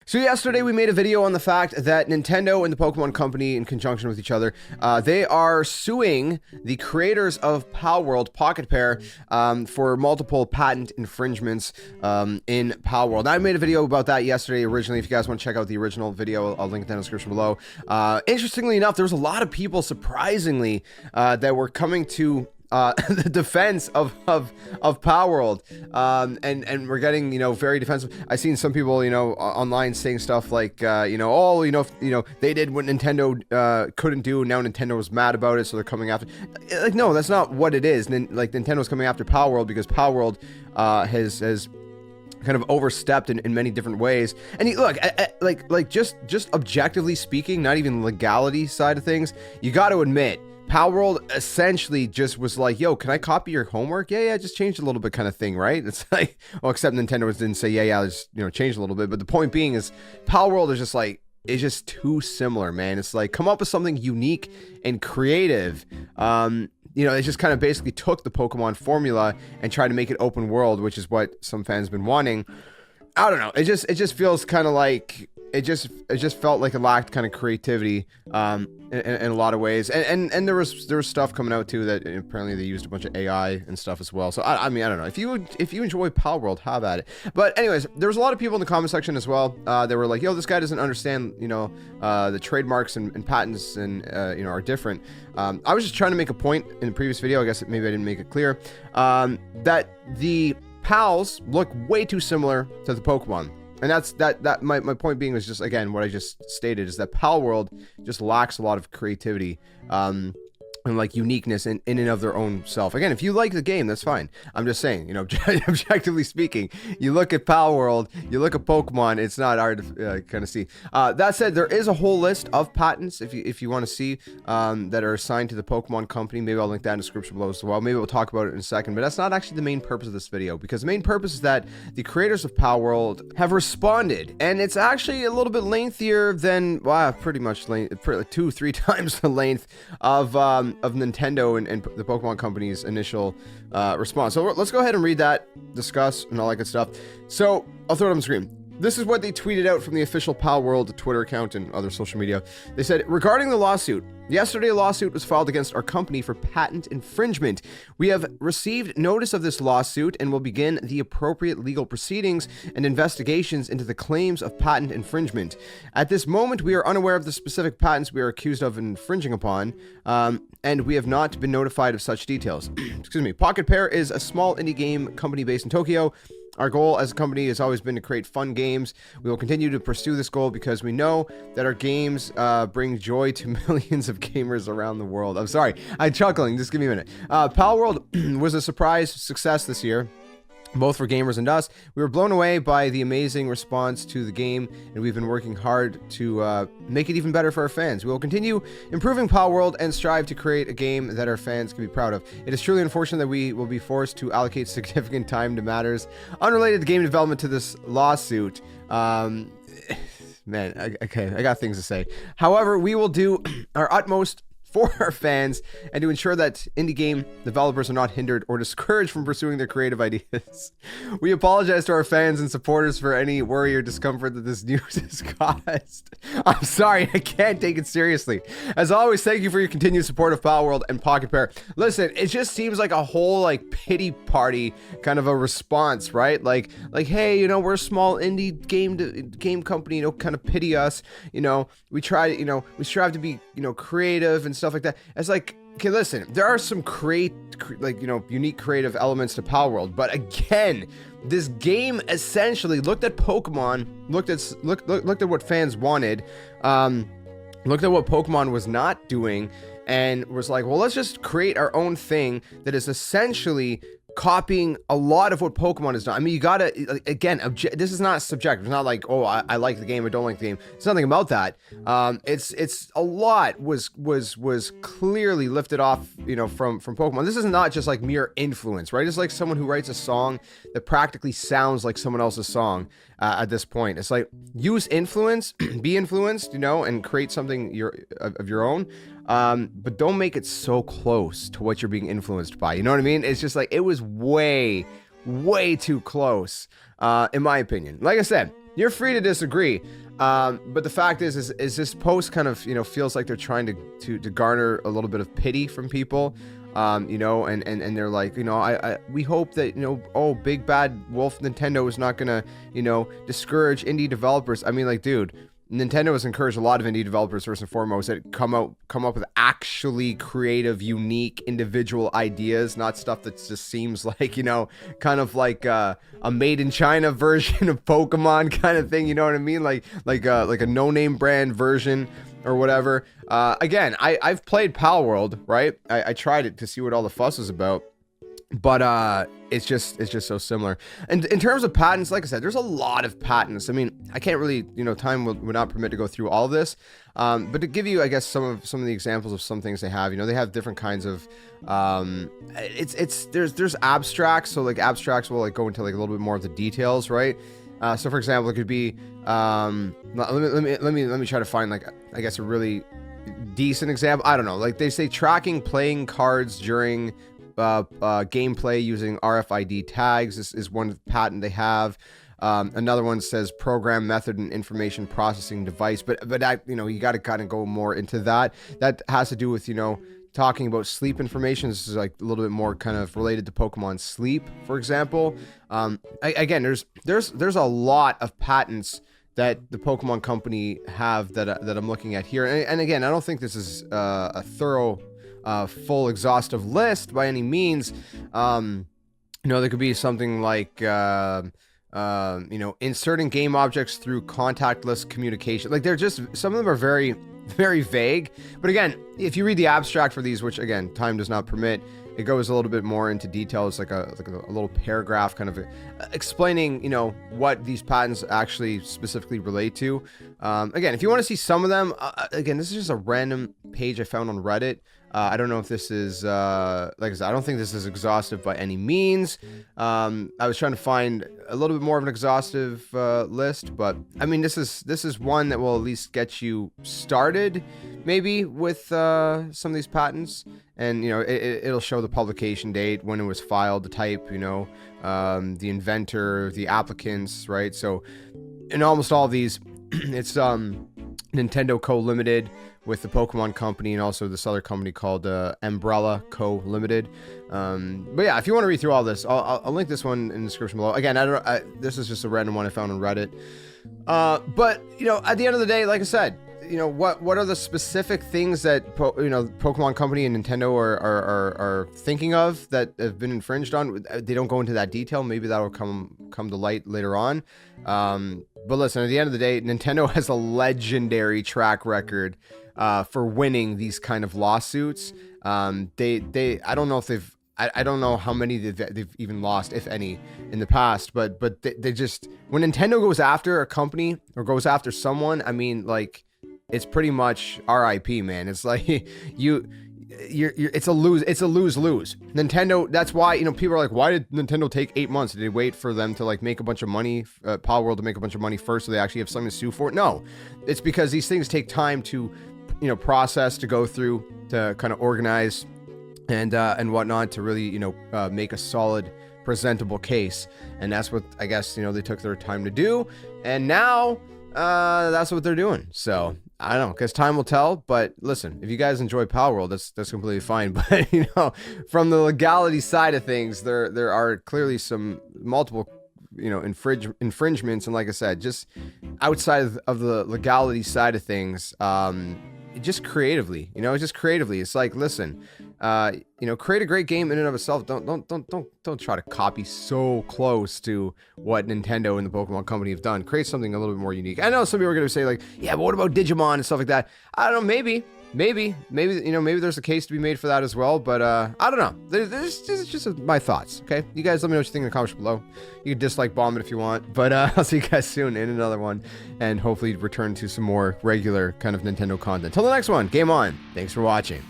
So yesterday we made a video on the fact that Nintendo and the Pokemon Company, in conjunction with each other, they are suing the creators of Palworld Pocket Pair for multiple patent infringements in Palworld. I made a video about that yesterday originally. If you guys want to check out the original video, I'll link it down in the description below. Interestingly enough, there was a lot of people, surprisingly, that were coming to the defense of Palworld, and we're getting, you know, very defensive. I've seen some people, you know, online saying stuff like, you know, oh, you know, they did what Nintendo couldn't do, and now Nintendo was mad about it, so they're coming after. Like, no, that's not what it is. Like, Nintendo's coming after Palworld because Palworld has kind of overstepped in many different ways. And look, like just objectively speaking, not even legality side of things, you got to admit, Palworld essentially just was like, yo, can I copy your homework? Yeah, just changed a little bit kind of thing, right? It's like, well, except Nintendo didn't say, yeah, just, you know, changed a little bit. But the point being is, Palworld is just like, it's just too similar, man. It's like, come up with something unique and creative. You know, it just kind of basically took the Pokemon formula and tried to make it open world, which is what some fans have been wanting. I don't know. It just feels kind of like, it just felt like it lacked kind of creativity in a lot of ways, and there was stuff coming out too that apparently they used a bunch of AI and stuff as well. So I mean, I don't know, if you enjoy Palworld, have at it. But anyways, there was a lot of people in the comment section as well that were like, yo, this guy doesn't understand, you know, the trademarks and patents and you know, are different. I was just trying to make a point in the previous video. I guess maybe I didn't make it clear that the Pals look way too similar to the Pokemon. And that's my point being was just, again, what I just stated is that Palworld just lacks a lot of creativity and like uniqueness in and of their own self. Again, if you like the game, that's fine. I'm just saying, you know, objectively speaking, you look at Palworld, you look at Pokemon, it's not hard to kind of see. That said, there is a whole list of patents if you want to see that are assigned to the Pokemon Company. Maybe I'll link that in the description below as well. Maybe we'll talk about it in a second, but that's not actually the main purpose of this video, because the main purpose is that the creators of Palworld have responded, and it's actually a little bit lengthier than, well, pretty much 2-3 times the length of Nintendo and the Pokemon Company's initial response. So let's go ahead and read that, discuss, and all that good stuff. So I'll throw it on the screen. This is what they tweeted out from the official Palworld Twitter account and other social media. They said, regarding the lawsuit, yesterday a lawsuit was filed against our company for patent infringement. We have received notice of this lawsuit and will begin the appropriate legal proceedings and investigations into the claims of patent infringement. At this moment, we are unaware of the specific patents we are accused of infringing upon, and we have not been notified of such details. Excuse me. Pocket Pair is a small indie game company based in Tokyo. Our goal as a company has always been to create fun games. We will continue to pursue this goal because we know that our games bring joy to millions of gamers around the world. I'm sorry, I'm chuckling. Just give me a minute. Palworld was a surprise success this year, both for gamers and us. We were blown away by the amazing response to the game, and we've been working hard to make it even better for our fans. We will continue improving Palworld and strive to create a game that our fans can be proud of. It is truly unfortunate that we will be forced to allocate significant time to matters unrelated to game development to this lawsuit. Man, okay, I got things to say. However, we will do our utmost for our fans and to ensure that indie game developers are not hindered or discouraged from pursuing their creative ideas. We apologize to our fans and supporters for any worry or discomfort that this news has caused. I'm sorry, I can't take it seriously. As always, thank you for your continued support of Palworld and Pocket Pair. Listen, it just seems like a whole like pity party kind of a response, right? Like hey, you know, we're a small indie game company, you know, kind of pity us, you know, we try to, you know, we strive to be, you know, creative and stuff like that. It's like, okay, listen, there are some like, you know, unique creative elements to Palworld, but again, this game essentially looked at Pokemon, looked at what fans wanted, looked at what Pokemon was not doing, and was like, well, let's just create our own thing that is essentially copying a lot of what Pokemon has done. I mean, you gotta, again, this is not subjective. It's not like, oh, I like the game or don't like the game. It's nothing about that. It's a lot was clearly lifted off, you know, from Pokemon. This is not just like mere influence, right? It's like someone who writes a song that practically sounds like someone else's song at this point. It's like, use influence, be influenced, you know, and create something of your own. But don't make it so close to what you're being influenced by. You know what I mean? It's just like, it was way too close, in my opinion. Like I said, you're free to disagree. But the fact is this post kind of, you know, feels like they're trying to garner a little bit of pity from people. You know, and they're like, you know, we hope that, you know, oh, big bad wolf Nintendo is not gonna, you know, discourage indie developers. I mean, like, dude, Nintendo has encouraged a lot of indie developers, first and foremost, that come up with actually creative, unique, individual ideas, not stuff that just seems like, you know, kind of like a made in China version of Pokemon kind of thing. You know what I mean? Like a no-name brand version or whatever. Again, I've played Palworld, right? I tried it to see what all the fuss was about. But it's just so similar. And in terms of patents, like I said, there's a lot of patents. I mean, I can't really, you know, time would not permit to go through all of this. But to give you, I guess, some of the examples of some things they have, you know, they have different kinds of there's abstracts. So like abstracts will like go into like a little bit more of the details, right? So for example, it could be let me try to find like, I guess, a really decent example. I don't know, like they say tracking playing cards during gameplay using RFID tags. This is one patent they have. Another one says program method and information processing device, but that, you know, you got to kind of go more into that. That has to do with, you know, talking about sleep information. This is like a little bit more kind of related to Pokemon sleep, for example. Again, there's a lot of patents that the Pokemon Company have that I'm looking at here. And again, I don't think this is a thorough full exhaustive list by any means. You know, there could be something like you know, inserting game objects through contactless communication. Like, they're just, some of them are very, very vague. But again, if you read the abstract for these, which again, time does not permit, it goes a little bit more into detail. It's like a little paragraph kind of explaining, you know, what these patents actually specifically relate to. Again, if you want to see some of them, again, this is just a random page I found on Reddit. I don't know if this is, like I said, I don't think this is exhaustive by any means. I was trying to find a little bit more of an exhaustive list, but I mean, this is one that will at least get you started, maybe, with some of these patents. And, you know, it'll show the publication date, when it was filed, the type, you know, the inventor, the applicants, right? So in almost all of these, it's Nintendo Co. Limited with the Pokemon Company, and also this other company called Umbrella Co. Limited. But yeah, if you want to read through all this, I'll link this one in the description below. Again, this is just a random one I found on Reddit. But, you know, at the end of the day, like I said, you know, what are the specific things that you know, Pokemon Company and Nintendo are thinking of that have been infringed on? They don't go into that detail. Maybe that'll come to light later on. But listen, at the end of the day, Nintendo has a legendary track record for winning these kind of lawsuits. I don't know if they've, I don't know how many they've even lost, if any, in the past, but they just, when Nintendo goes after a company or goes after someone, I mean, like, it's pretty much RIP, man. It's like it's a lose lose. Nintendo, that's why, you know, people are like, why did Nintendo take 8 months? Did they wait for them to like make a bunch of money, Palworld to make a bunch of money first, so they actually have something to sue for? No, it's because these things take time to, you know, process, to go through, to kind of organize and whatnot, to really, you know, make a solid, presentable case. And that's what, I guess, you know, they took their time to do, and now that's what they're doing. So I don't know, because time will tell. But listen, if you guys enjoy Palworld, that's completely fine. But, you know, from the legality side of things, there are clearly some multiple, you know, infringements. And like I said, just outside of the legality side of things, just creatively, you know, it's like, listen, you know, create a great game in and of itself. Don't try to copy so close to what Nintendo and the Pokemon Company have done. Create something a little bit more unique. I know some people are going to say like, yeah, but what about Digimon and stuff like that? I don't know, maybe, you know, maybe there's a case to be made for that as well. But I don't know. There's just my thoughts. Okay, you guys let me know what you think in the comments below. You can dislike bomb it if you want, but I'll see you guys soon in another one, and hopefully return to some more regular kind of Nintendo content. Till the next one, game on. Thanks for watching.